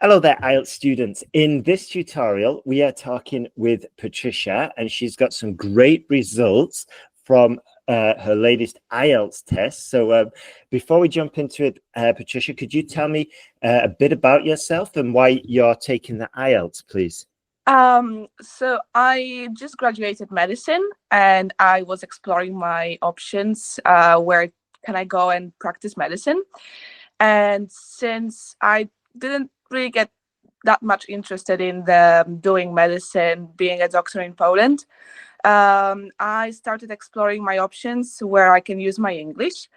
Hello there, IELTS students. In this tutorial, we are talking with Patricia, and she's got some great results from her latest IELTS test. So before we jump into it, Patricia, could you tell me a bit about yourself and why you're taking the IELTS, please? So I just graduated medicine and I was exploring my options, where can I go and practice medicine. And since I didn't really get that much interested in doing medicine, being a doctor in Poland, I started exploring my options where I can use my English.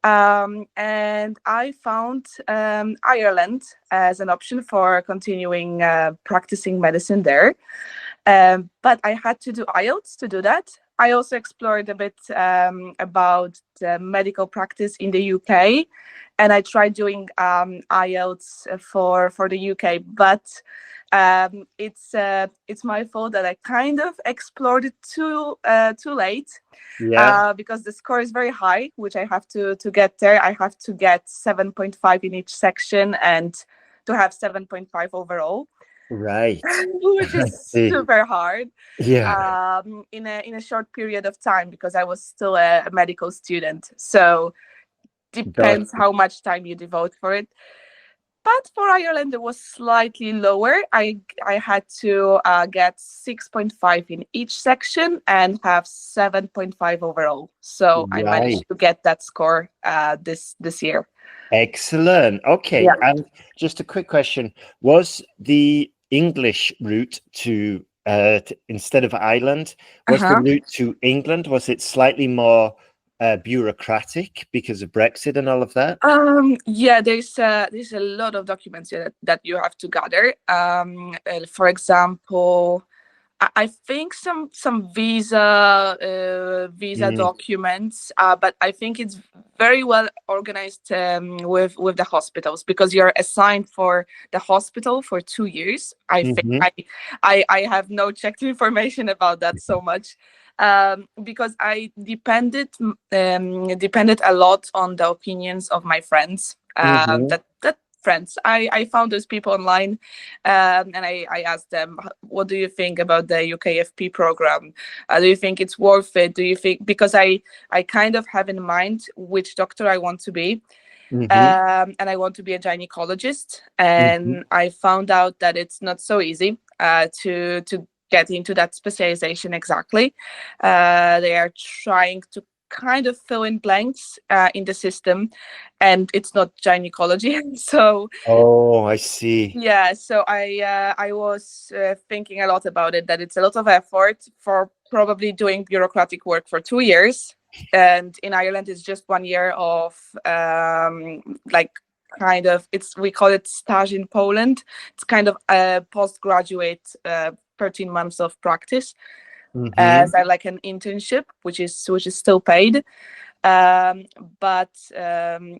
And I found Ireland as an option for continuing practicing medicine there. But I had to do IELTS to do that. I also explored a bit about the medical practice in the UK, and I tried doing IELTS for the UK, but it's my fault that I kind of explored it too late. Yeah, Because the score is very high, which I have to get there. I have to get 7.5 in each section and to have 7.5 overall, right. which is See. super hard Yeah, in a short period of time because I was still a medical student. So got depends how much time you devote for it. But for Ireland, it was slightly lower. I had to get 6.5 in each section and have 7.5 overall. So I right. managed to get that score this year. Excellent. Okay, Yeah. and just a quick question: was the English route instead of Ireland, was the Uh-huh. route to England, was it slightly more bureaucratic because of Brexit and all of that? Yeah, there's a lot of documents that you have to gather. For example, I think some visa Mm, documents, but I think it's very well organized with the hospitals because you're assigned for the hospital for 2 years. I think mhm. I have no checked information about that so much. Because I depended a lot on the opinions of my friends. Mhm. That friends I found those people online, and I asked them, what do you think about the UKFP program? Do you think it's worth it? Do you think, because I kind of have in mind which doctor I want to be, Mhm. and I want to be a gynecologist, Mhm. and I found out that it's not so easy to get into that specialization exactly. They are trying to kind of fill in blanks in the system, and it's not gynecology. So Oh, I see. yeah, so I was thinking a lot about it, that it's a lot of effort for probably doing bureaucratic work for 2 years, and in Ireland it's just 1 year of like kind of, it's, we call it stage in Poland. It's kind of a postgraduate 13 months of practice as Mhm. like an internship, which is still paid. um but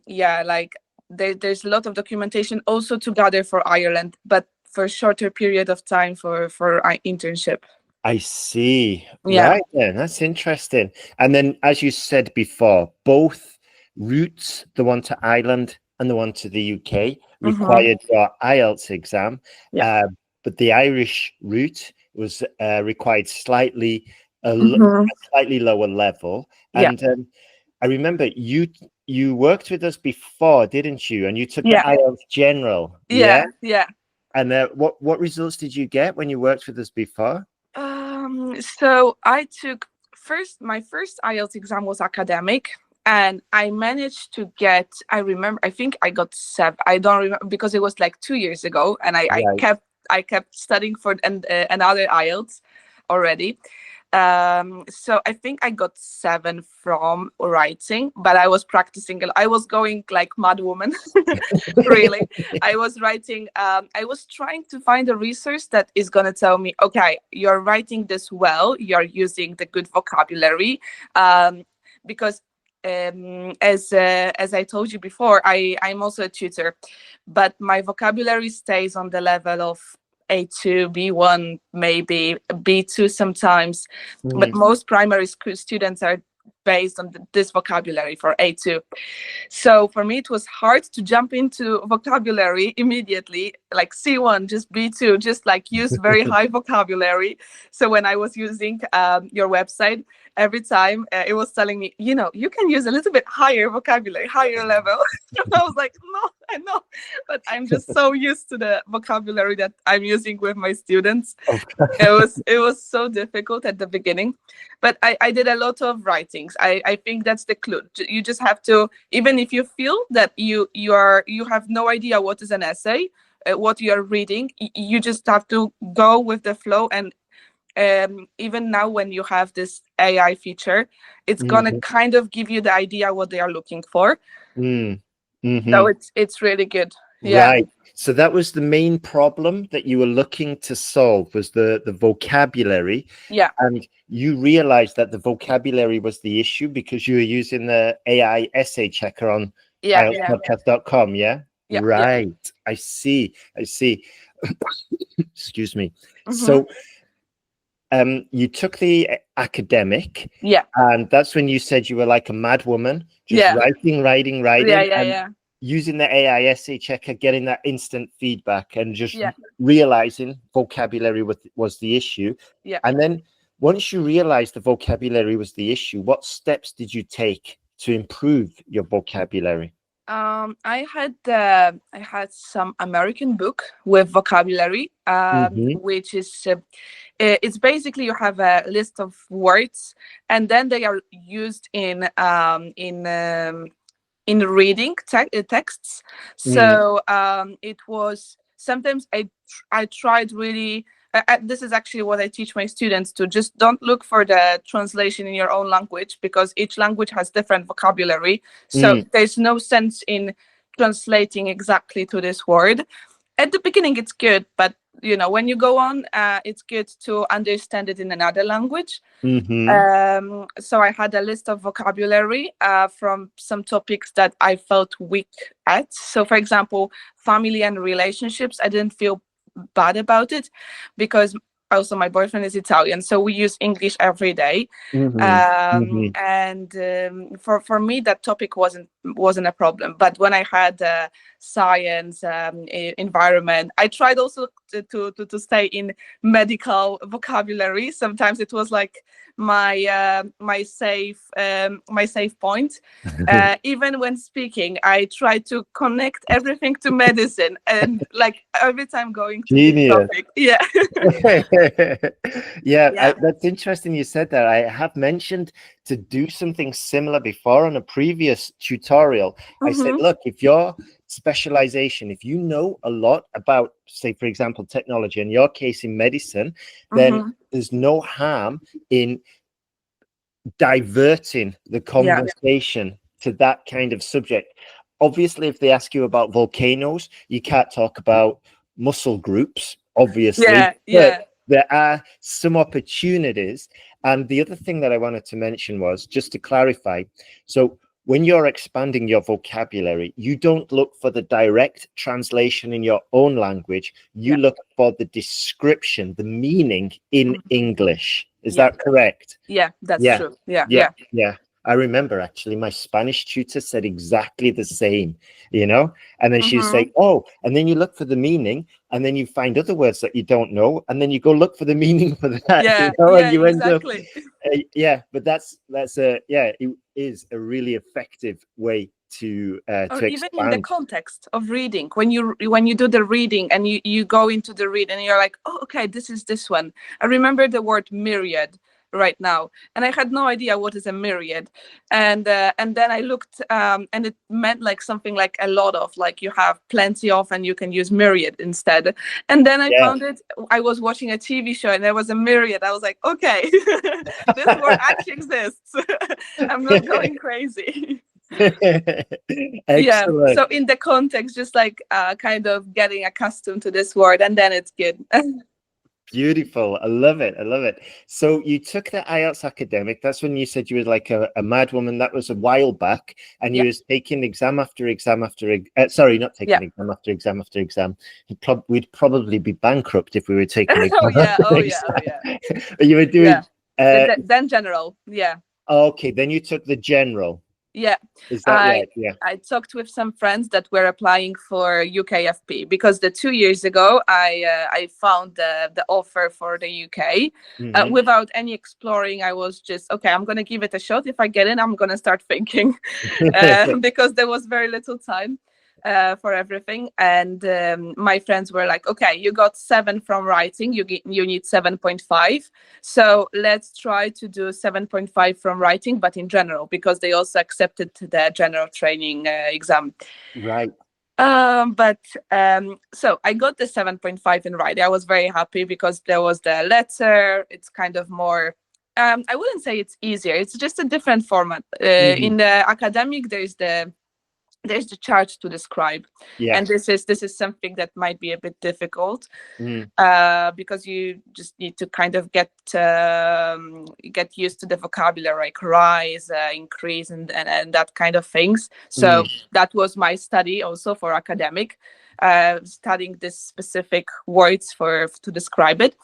yeah, like there's a lot of documentation also to gather for Ireland, but for a shorter period of time for internship. I see. Yeah. Right then, that's interesting. And then, as you said before, both routes, the one to Ireland and the one to the UK, Mm-hmm. required your IELTS exam, Yeah. uh, but the Irish route was required Mm-hmm. a slightly lower level. Yeah. And I remember you worked with us before, didn't you? And you took the Yeah. IELTS General, yeah? Yeah. Yeah. And what results did you get when you worked with us before? So I took my first IELTS exam was academic, and I managed to get, I remember, I think I got 7. I don't remember because it was like 2 years ago, and Right. I kept studying for another IELTS already. So I think I got 7 from writing, but I was practicing. I was going like mad woman, really. I was writing. I was trying to find a resource that is gonna tell me, okay, you're writing this well. You're using the good vocabulary, because as I told you before, I'm also a tutor, but my vocabulary stays on the level of A2, B1, maybe B2 sometimes. But Mm, most primary school students are based on this vocabulary for A2. So for me, it was hard to jump into vocabulary immediately, like C1, just B2, just like use very high vocabulary. So when I was using your website, every time it was telling me, you can use a little bit higher vocabulary, higher level. I was like, no, I know, but I'm just so used to the vocabulary that I'm using with my students. It was so difficult at the beginning, but I did a lot of writings. I think that's the clue. You just have to, even if you feel that you have no idea what is an essay, what you are reading, you just have to go with the flow. And even now when you have this AI feature, it's gonna kind of give you the idea what they are looking for. So it's really good. Yeah. Right. So that was the main problem that you were looking to solve, was the vocabulary. Yeah. And you realized that the vocabulary was the issue because you were using the AI essay checker on IELTSPodcast.com. Yeah. Yeah. Right. Yeah. I see. Excuse me. So you took the academic. Yeah. And that's when you said you were like a mad woman, just writing. Yeah. Using the AI essay checker, getting that instant feedback, and just realizing vocabulary was the issue. Yeah. And then once you realized the vocabulary was the issue, what steps did you take to improve your vocabulary? I had some American book with vocabulary, which is it's basically you have a list of words, and then they are used in reading texts. So it was sometimes I tried really. This is actually what I teach my students to just don't look for the translation in your own language, because each language has different vocabulary. So there's no sense in translating exactly to this word. At the beginning, it's good, but when you go on, it's good to understand it in another language. So I had a list of vocabulary from some topics that I felt weak at. So, for example, family and relationships, I didn't feel bad about it because also my boyfriend is Italian, so we use English every day. And for me that topic wasn't a problem. But when I had science, environment, I tried also to stay in medical vocabulary. Sometimes it was like my safe point. Even when speaking, I try to connect everything to medicine, and like every time going to this topic. That's interesting you said that. I have mentioned to do something similar before on a previous tutorial. I said, look, if your specialization, if you know a lot about, say, for example, technology, in your case in medicine, then there's no harm in diverting the conversation to that kind of subject. Obviously, if they ask you about volcanoes, you can't talk about muscle groups, obviously. But there are some opportunities. And the other thing that I wanted to mention was, just to clarify, so when you're expanding your vocabulary, you don't look for the direct translation in your own language. You look for the description, the meaning in English. Is that correct? Yeah, that's true. Yeah. I remember actually my Spanish tutor said exactly the same, and then she was saying, oh, and then you look for the meaning, and then you find other words that you don't know, and then you go look for the meaning for that, and you end up, but that's it is a really effective way to even expand. in the context of reading, when you do the reading and you go into the read and you're like, oh, okay, this is this one. I remember the word myriad right now, and I had no idea what is a myriad, and then I looked, and it meant like something like a lot of, like you have plenty of, and you can use myriad instead. And then I found it. I was watching a TV show and there was a myriad. I was like, okay, this word actually exists. I'm not going crazy. So in the context, just like kind of getting accustomed to this word, and then it's good. Beautiful. I love it. So you took the IELTS academic. That's when you said you were like a mad woman. That was a while back, and you was taking exam after exam after exam after exam after exam. We'd probably be bankrupt if we were taking exam. Oh yeah. You were doing then general. Okay, then you took the general. Yeah, Is that I right? Yeah. I talked with some friends that were applying for UKFP because the 2 years ago I found the offer for the UK Hmm. without any exploring. I was just okay. I'm gonna give it a shot. If I get in, I'm gonna start thinking because there was very little time for everything. And my friends were like, "Okay, you got 7 from writing. You need 7.5. So let's try to do 7.5 from writing, but in general, because they also accepted the general training exam." Right. But so I got the 7.5 in writing. I was very happy because there was the letter. It's kind of more. I wouldn't say it's easier. It's just a different format. Hmm. In the academic, there's the chart to describe, Yeah. and this is something that might be a bit difficult Mm. because you just need to kind of get used to the vocabulary, like rise, increase, and that kind of things. So Mm. that was my study also for academic, studying this specific words for to describe it.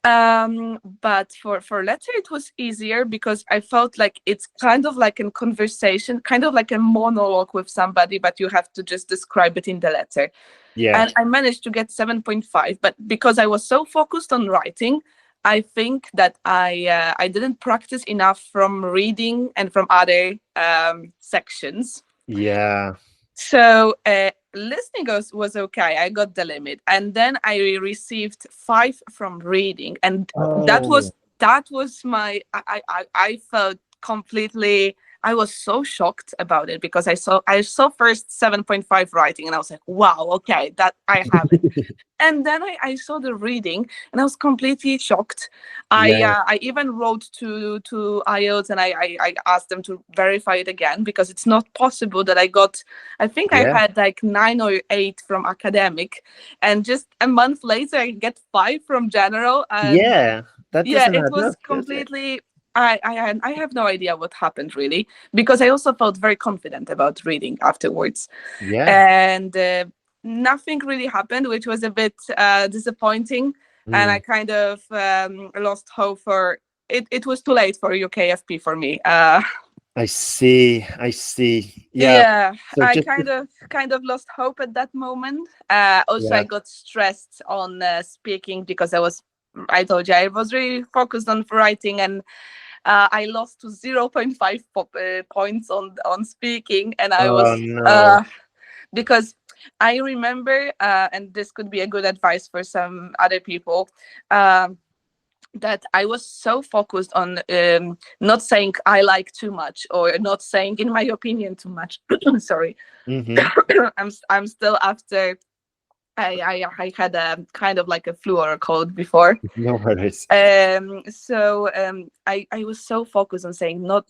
But for letter it was easier because I felt like it's kind of like a conversation, kind of like a monologue with somebody, but you have to just describe it in the letter. Yeah. And I managed to get 7.5, but because I was so focused on writing, I think that I didn't practice enough from reading and from other sections. Yeah. So listening was okay. I got the limit, and then I received 5 from reading, and that Oh. was that was my. I felt completely. I was so shocked about it because I saw first 7.5 writing, and I was like, wow, okay, that I have it. And then I saw the reading and I was completely shocked. Yeah. I even wrote to IELTS and I asked them to verify it again because it's not possible that I think I Yeah. had like 9 or 8 from academic, and just a month later I get 5 from general. And Yeah. That yeah, doesn't it add was up, does it? completely. I have no idea what happened really, because I also felt very confident about reading afterwards, Yeah. and nothing really happened, which was a bit disappointing. And I Mm. kind of lost hope for it. It was too late for UKFP for me. I see. I see. Yeah. Yeah, So I just kind of lost hope at that moment. Also, I yeah. got stressed on speaking because I told you I was really focused on writing, and I lost to zero point 0.5 points on speaking, and I Oh was no. because I remember, and this could be a good advice for some other people, that I was so focused on not saying I like too much or not saying, in my opinion, too much. Sorry, Hmm. I'm still after. I had a kind of like a flu or a cold before. No worries. I was so focused on saying not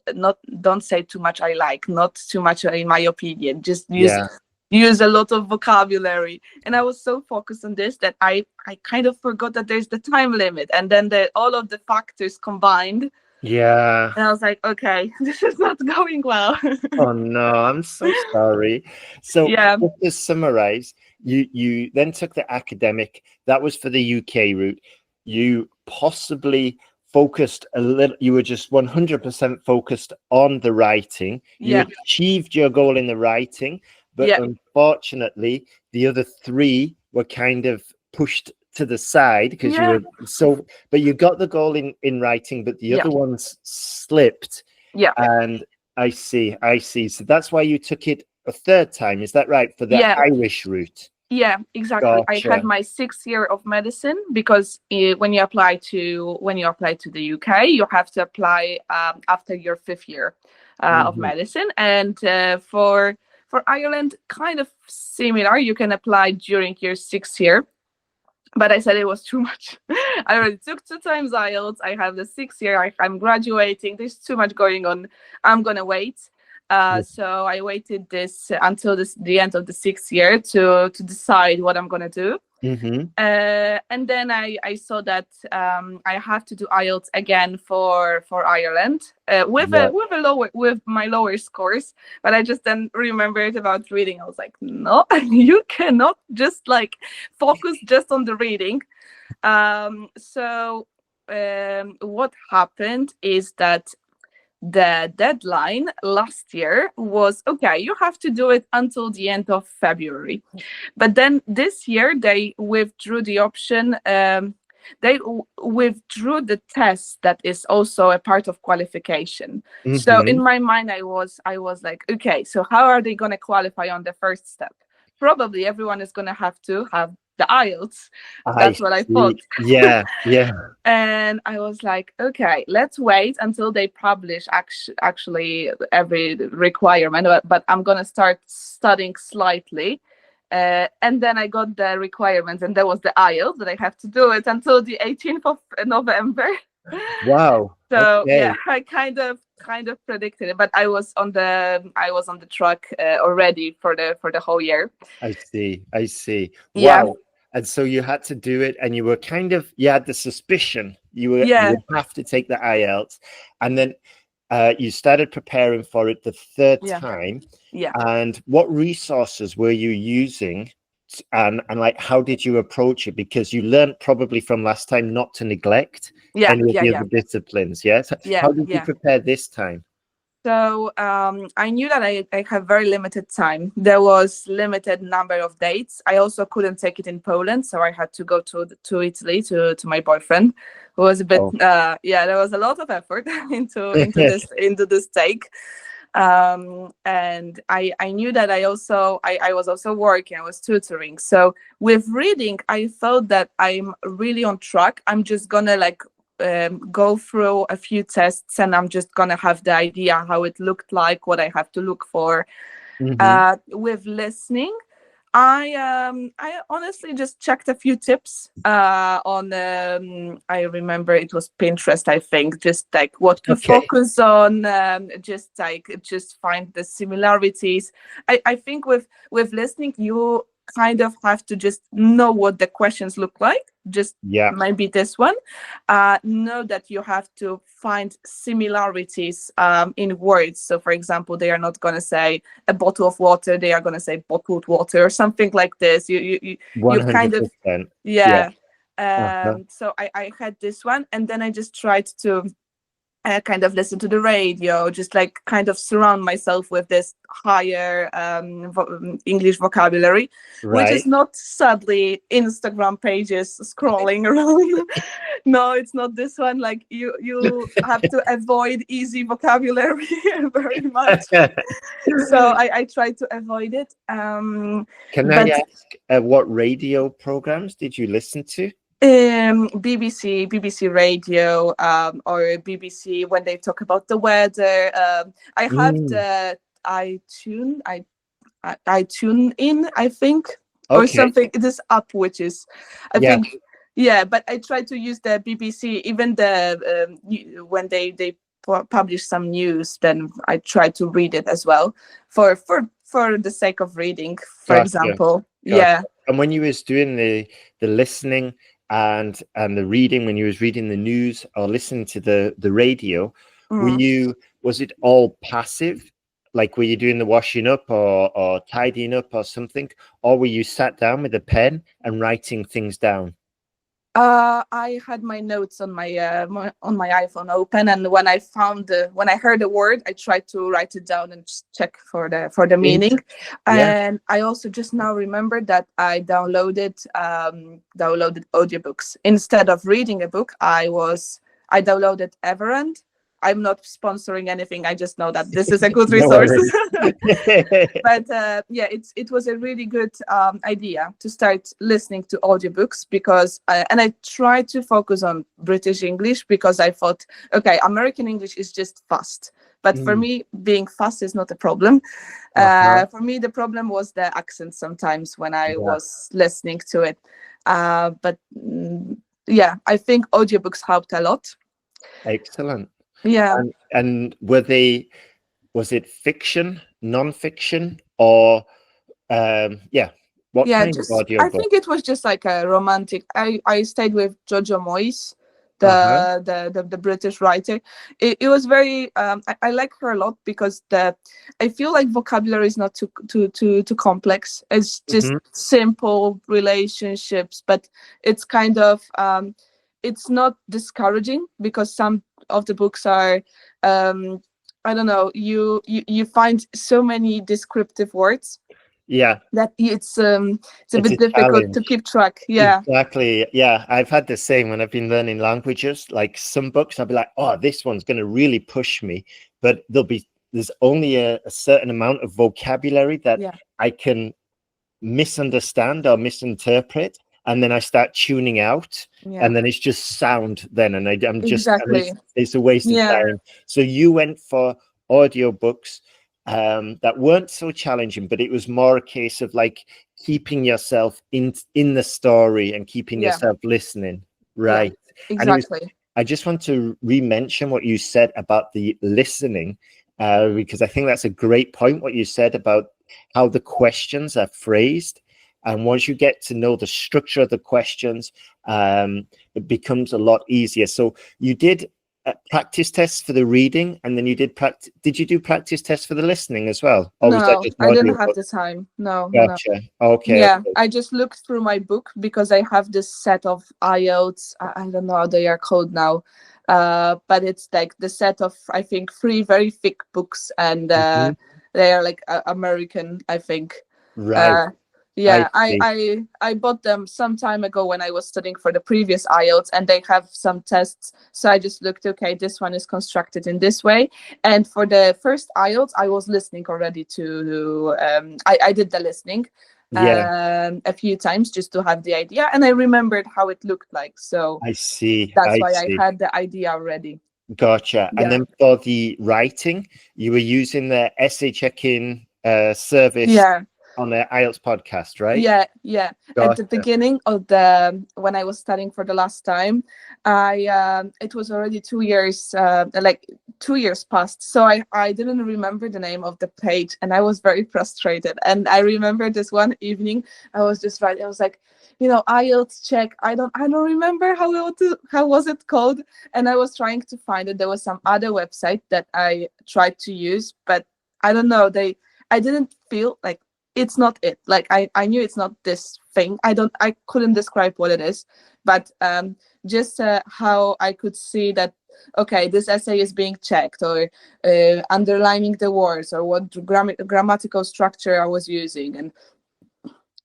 don't say too much I like, not too much in my opinion, just Yeah. use a lot of vocabulary. And I was so focused on this that I kind of forgot that there's the time limit, and then all of the factors combined, Yeah. and I was like, okay, this is not going well. Oh no, I'm so sorry. So Yeah, just to summarize, you then took the academic. That was for the UK route. You possibly focused a little, you were just 100% focused on the writing. You yeah, achieved your goal in the writing, but yeah, unfortunately, the other 3 were kind of pushed to the side because you yeah, were so, but you got the goal in writing, but the yeah, other ones slipped. yeah, And I see, I see. So that's why you took it a third time. Is that right? For the yeah. Irish route. Yeah, exactly. I had Gotcha. my 6th year of medicine because when you apply to the UK, you have to apply after your 5th year of Hmm. medicine, and for Ireland, kind of similar. You can apply during your 6th year, but I said it was too much. I already took 2 times IELTS. I have the 6th year. I'm graduating. There's too much going on. I'm gonna wait. So I waited this until the end of the 6th year to decide what I'm gonna do. Hmm. And then I saw that I have to do IELTS again for Ireland Yeah. with my lower scores. But I just then remembered about reading. I was like, no, you cannot just like focus just on the reading. So what happened is that the deadline last year was, okay, you have to do it until the end of February. But then this year they withdrew the option. Withdrew the test that is also a part of qualification. So in my mind, I was like, okay, so how are they going to qualify on the first step? Probably everyone is going to have the IELTS. That's what I thought. Yeah. And I was like, okay, let's wait until they publish actually every requirement, but I'm going to start studying slightly. And then I got the requirements, and there was the IELTS that I have to do it until the 18th of November. Wow. So Okay. yeah, I kind of predicted it, but I was on the track already for the whole year. I see. Yeah. Wow. And so you had to do it, and you had the suspicion you would have to take the IELTS, and then you started preparing for it the third time. Yeah. And what resources were you using, and like how did you approach it? Because you learned probably from last time not to neglect any of the other disciplines. Yeah. So how did you prepare this time? So I knew that I have very limited time. There was limited number of dates. I also couldn't take it in Poland, so I had to go to Italy to my boyfriend, who was a bit there was a lot of effort into this take. And I knew that I was also working, I was tutoring. So with reading, I thought that I'm really on track. I'm just gonna go through a few tests, and I'm just gonna have the idea how it looked like, what I have to look for. With listening, I honestly just checked a few tips on I remember it was Pinterest, I think, just like what to focus on, just find the similarities. I think with listening, you kind of have to just know what the questions look like, just maybe this one, know that you have to find similarities in words. So for example, they are not going to say a bottle of water, they are going to say bottled water or something like this. You kind of 100%. So I had this one, and then I just tried to kind of listen to the radio, just like kind of surround myself with this higher English vocabulary, which is not sadly Instagram pages scrolling around. No, it's not this one. Like you have to avoid easy vocabulary very much. So I try to avoid it. Can I ask what radio programs did you listen to? BBC radio, or BBC when they talk about the weather. I have the iTune in, I think, or something. This app, which is, I think, but I try to use the BBC, even the when they publish some news, then I try to read it as well for the sake of reading, for example. Yeah. And when you was doing the listening and the reading, when you was reading the news or listening to the radio, was it all passive? Like, were you doing the washing up or tidying up or something? Or were you sat down with a pen and writing things down? I had my notes on my iPhone open, and when I heard a word, I tried to write it down and just check for the meaning. And I also just now remembered that I downloaded audiobooks instead of reading a book. I downloaded Everend. I'm not sponsoring anything. I just know that this is a good resource. But it was a really good idea to start listening to audiobooks, because and I tried to focus on British English, because I thought, okay, American English is just fast. But for me, being fast is not a problem. For me, the problem was the accent sometimes when I was listening to it. But I think audiobooks helped a lot. Excellent. Yeah. And was it fiction, non-fiction, or what kind of audiobook? I think it was just like a romantic. I stayed with Jojo Moyes, the British writer. It was very I like her a lot, because I feel like vocabulary is not too complex. It's just simple relationships, but it's kind of it's not discouraging, because some of the books are I don't know, you find so many descriptive words Yeah, that it's a it's bit a difficult to challenge. keep track. Yeah, Exactly. Yeah, I've had the same when I've been learning languages. Like some books, I'll be like, oh, this one's going to really push me. But there's only a certain amount of vocabulary that yeah, I can misunderstand or misinterpret, and then I start tuning out, yeah, and then it's just sound then, and exactly. it's a waste of Yeah, time. So you went for audiobooks that weren't so challenging, but it was more a case of like keeping yourself in the story and keeping yeah, yourself listening, yeah, right? And it was, exactly. I just want to re-mention what you said about the listening, because I think that's a great point, what you said about how the questions are phrased. And once you get to know the structure of the questions, it becomes a lot easier. So you did practice tests for the reading, and then you did you do practice tests for the listening as well? Or was that No, just I audio didn't have book? the time. No, no, no. Gotcha. Okay. Yeah, Okay. I just looked through my book because I have this set of IELTS. I don't know how they are called now, but it's like the set of, I think, three very thick books, and Mhm. they are like American, I think. Right. Uh, I yeah, see. I bought them some time ago when I was studying for the previous IELTS, and they have some tests. So I just looked, okay, this one is constructed in this way. And for the first IELTS, I was listening already to. I did the listening Yeah, a few times just to have the idea, and I remembered how it looked like. So I see. that's I why I see. had the idea already. Gotcha. And Yeah, then for the writing, you were using the essay check-in service yeah. on the IELTS podcast, right? Yeah. At the Gotcha. beginning of the when I was studying for the last time, I it was already 2 years, like 2 years past. So I didn't remember the name of the page, and I was very frustrated. And I remember this one evening, I was just writing. I was like, IELTS check. I don't remember how was it called, and I was trying to find it. There was some other website that I tried to use, but I don't know. I didn't feel like it's not it. Like I knew it's not this thing. I couldn't describe what it is, but just how I could see that, okay, this essay is being checked, or underlining the words, or what grammatical structure I was using, and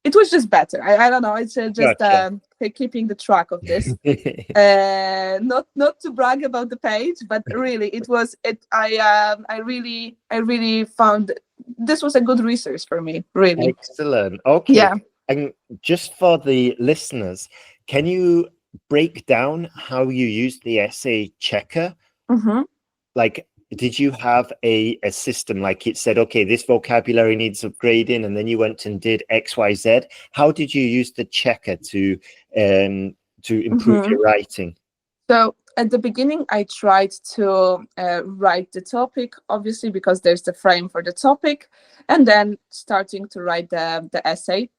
it was just better. I don't know, it's just Gotcha. keeping the track of this. Not to brag about the page, but really it was it I really found this was a good resource for me, really. Excellent. Okay. Yeah. And just for the listeners, can you break down how you use the essay checker? Mm-hmm. Like, did you have a system like it said, okay, this vocabulary needs upgrading, and then you went and did XYZ? How did you use the checker to improve Mm-hmm. your writing? So at the beginning, I tried to write the topic, obviously, because there's the frame for the topic, and then starting to write the essay.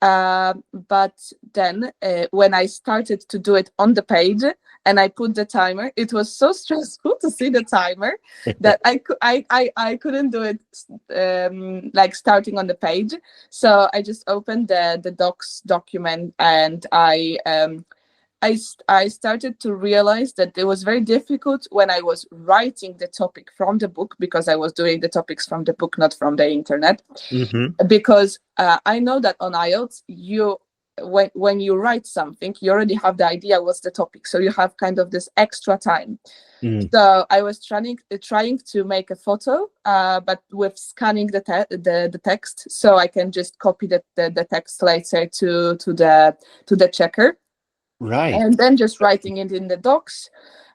But then when I started to do it on the page and I put the timer, it was so stressful to see the timer that I couldn't do it like starting on the page. So I just opened the docs document, and I started to realize that it was very difficult when I was writing the topic from the book, because I was doing the topics from the book, not from the internet. Mm-hmm. Because I know that on IELTS, when you write something, you already have the idea what's the topic, so you have kind of this extra time. Mm. So I was trying to make a photo, but with scanning the text, so I can just copy the text later to the checker, Right. and then just writing it in the docs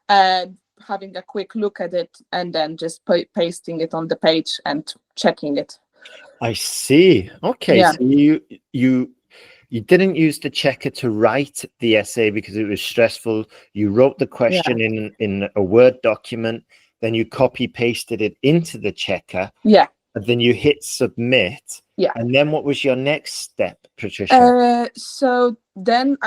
and having a quick look at it, and then just pasting it on the page and checking it. I see. Okay, Yeah, so you didn't use the checker to write the essay because it was stressful. You wrote the yeah, question in a Word document, then you copy pasted it into the checker, yeah, and then you hit submit. yeah. And then what was your next step, Patricia? So then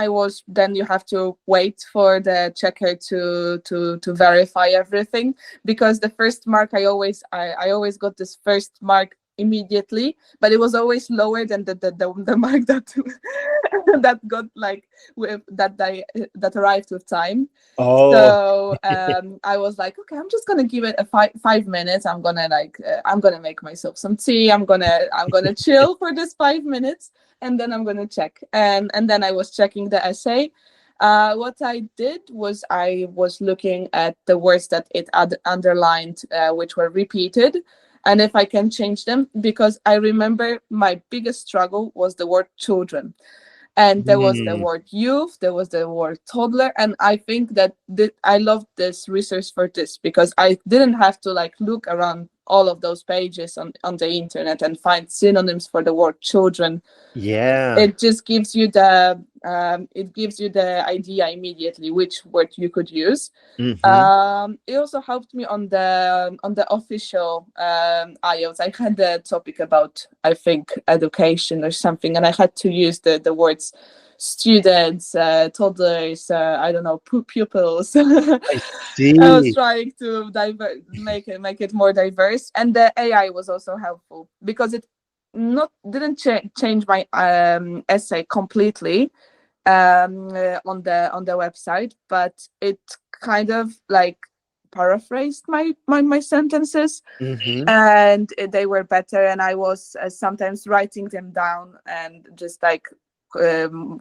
you have to wait for the checker to verify everything, because the first mark I always got this first mark immediately, but it was always lower than the mark that that got like with that arrived with time. Oh, So I was like, okay, I'm just gonna give it a 5 minutes. I'm gonna I'm gonna make myself some tea. I'm gonna chill for this 5 minutes, and then I'm gonna check. And then I was checking the essay. What I did was I was looking at the words that it underlined, which were repeated, and if I can change them, because I remember my biggest struggle was the word children. And there was the mm, word youth, there was the word toddler, and I think that I loved this research for this, because I didn't have to like look around all of those pages on the internet and find synonyms for the word children. yeah. It just gives you the idea immediately which word you could use. Mm-hmm. It also helped me on the official IELTS. I had a topic about, I think, education or something, and I had to use the words students, toddlers, I don't know, pupils. I I was see. trying to make it more diverse, and the AI was also helpful because it not didn't change my essay completely on the website, but it kind of like paraphrased my sentences, Mm-hmm. and they were better, and I was sometimes writing them down and just like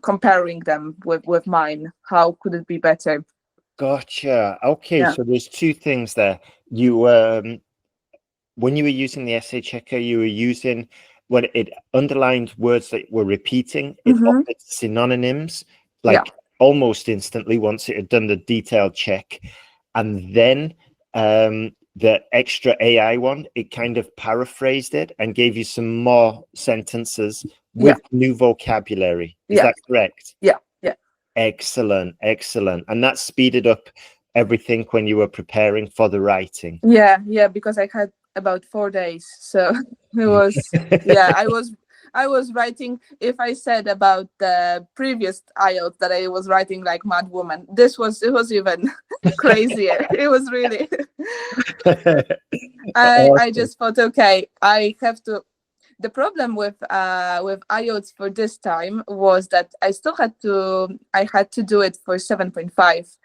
comparing them with mine. How could it be better? Gotcha. Okay, Yeah. so there's two things there. You when you were using the essay checker, you were using when it underlined words that were repeating, it Mm-hmm. offered synonyms Yeah. like almost instantly once it had done the detailed check. And then the extra AI one, it kind of paraphrased it and gave you some more sentences Yeah. with new vocabulary. Is Yeah. that correct? Yeah. Yeah. Excellent, excellent. And that speeded up everything when you were preparing for the writing. Yeah, because I had about 4 days, so it was, yeah, I was writing. If I said about the previous IELTS that I was writing like mad woman, it was even crazier. It was really. I Awesome. just thought, okay, I have to. The problem with IELTS for this time was that I had to do it for 7.5,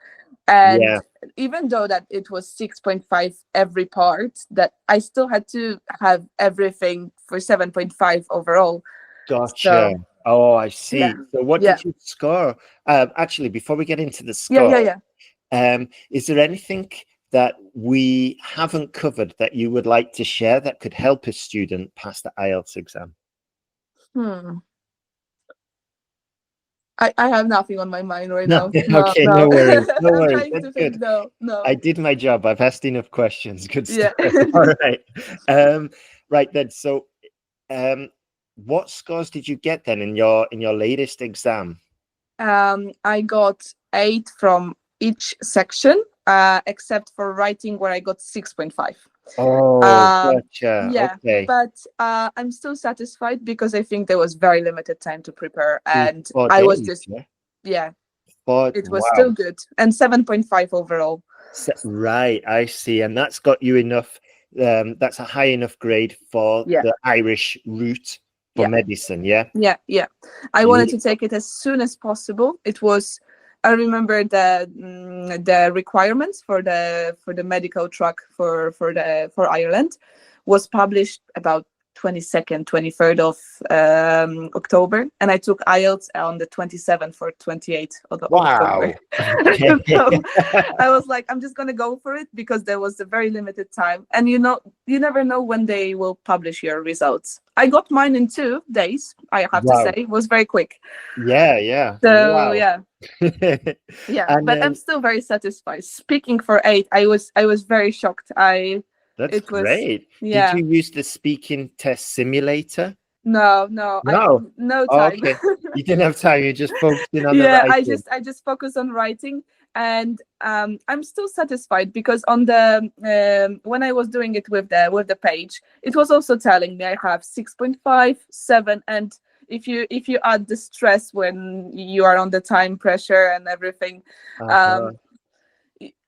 and Yeah, even though that it was 6.5 every part, that I still had to have everything for 7.5 overall. gotcha. So Oh, I yeah, see. So what yeah, did you score? Actually, before we get into the yeah, yeah, score, yeah. is there anything that we haven't covered that you would like to share that could help a student pass the IELTS exam? Hmm. I have nothing on my mind right No. now. No, Okay, no. no worries. No I'm worries. trying That's to think. good. No, no. I did my job. I've asked enough questions. Good Yeah. stuff. All right. Um, right then. So, um, what scores did you get then in your latest exam? I got 8 from each section, except for writing where I got 6.5. Oh, Um, gotcha. yeah, Okay. but I'm still satisfied because I think there was very limited time to prepare, It was and four I was days. just, Yeah. yeah, it was Wow. still good, and 7.5 overall. Right, I see. And that's got you enough. That's a high enough grade for Yeah, the Irish route for yeah, medicine. Yeah. yeah. I wanted to Beautiful. take it as soon as possible. It was. I remember the requirements for the medical track for Ireland was published about 22nd, 23rd of October, and I took IELTS on the 27th or 28th of October. Wow. Okay. So I was like, I'm just gonna go for it because there was a very limited time, and you never know when they will publish your results. I got mine in 2 days. I have to say, Wow. it was very quick. Yeah, yeah. So Wow. yeah, yeah, And but I'm still very satisfied. Speaking for 8, I was very shocked. that's It was, great. Did yeah. you use the speaking test simulator? No, no, No. no Oh, time. okay. You didn't have time. You're just focusing on the Yeah, I writing. just I just focus on writing, and I'm still satisfied because on the when I was doing it with the page, it was also telling me I have 6.5, 7, and if you add the stress when you are on the time pressure and everything, Uh-huh. um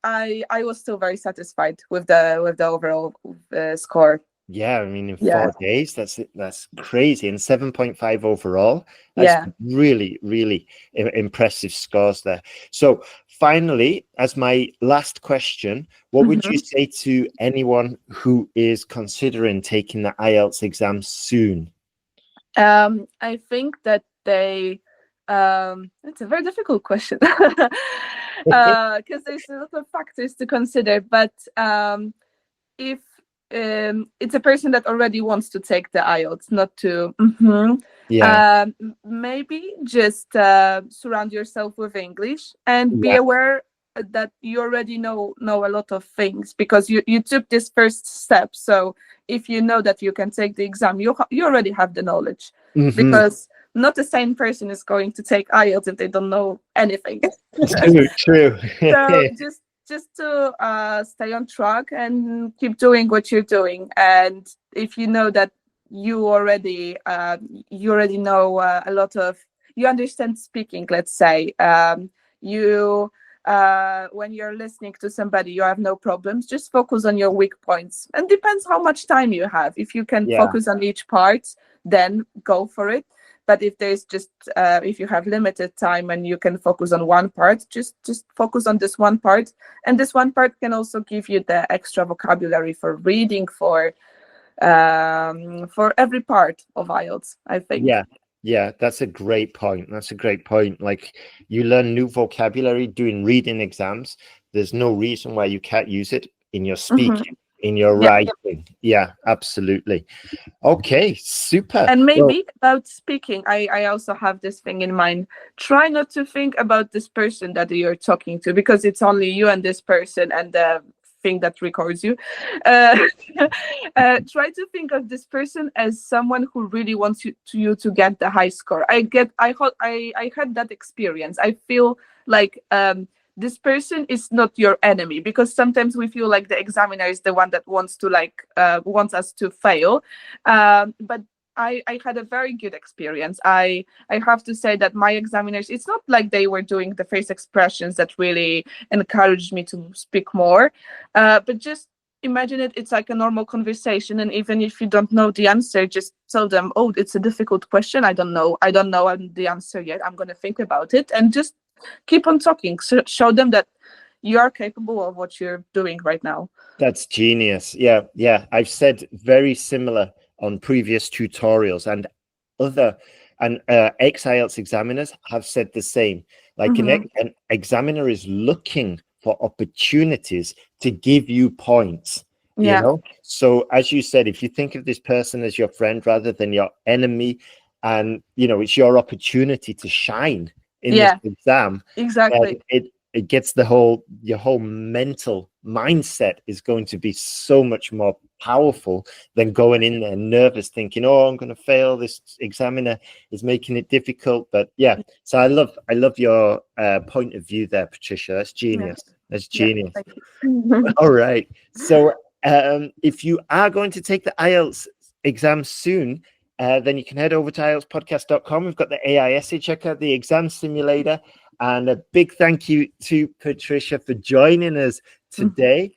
I was still very satisfied with the overall score. Yeah, I mean, in Yeah. 4 days, that's crazy. And 7.5 overall. That's Yeah. really, really impressive scores there. So finally, as my last question, what would you Mhm. say to anyone who is considering taking the IELTS exam soon? I think that it's a very difficult question because there's a lot of factors to consider. But if it's a person that already wants to take the IELTS, not to, Yeah, maybe just surround yourself with English and be yeah. aware that you already know a lot of things because you took this first step. So if you know that you can take the exam, you already have the knowledge, Hmm. because not the same person is going to take IELTS if they don't know anything. True, true. So just to stay on track and keep doing what you're doing. And if you know that you already know a lot of, you understand speaking, let's say, you when you're listening to somebody, you have no problems. Just focus on your weak points, and depends how much time you have. If you can Yeah, focus on each part, then go for it. But if there's just if you have limited time and you can focus on one part, just focus on this one part. And this one part can also give you the extra vocabulary for reading, for every part of IELTS, I think. yeah, yeah. That's a great point. That's a great point. Like, you learn new vocabulary doing reading exams. There's no reason why you can't use it in your Hmm. speaking, in your Yeah. writing. Yeah, absolutely. Okay, super. And Well, maybe about speaking, I also have this thing in mind. Try not to think about this person that you're talking to, because it's only you and this person and the thing that records you. Uh, try to think of this person as someone who really wants you to get the high score. I had that experience. I feel like this person is not your enemy, because sometimes we feel like the examiner is the one that wants us to fail, but I had a very good experience. I have to say that my examiners, it's not like they were doing the face expressions that really encouraged me to speak more, but just imagine it's like a normal conversation. And even if you don't know the answer, just tell them, oh, it's a difficult question. I don't know the answer yet. I'm going to think about it. And just keep on talking. So show them that you are capable of what you're doing right now. that's genius. Yeah, yeah. I've said very similar on previous tutorials, and other and ex-IELTS examiners have said the same. Like, Hmm. an examiner is looking for opportunities to give you points, you Yeah. know? So as you said, if you think of this person as your friend rather than your enemy, and it's your opportunity to shine in this Yeah, exam, then exactly. it gets your whole mental mindset is going to be so much more powerful than going in there nervous, thinking, oh, I'm going to fail, this examiner is making it difficult. But yeah, so I love your point of view there, Patricia. That's Yeah. genius. That's Yeah. genius. Thank you. All right, so if you are going to take the IELTS exam soon, then you can head over to IELTSPodcast.com. We've got the AI essay checker, the exam simulator, and a big thank you to Patricia for joining us Mhm. today.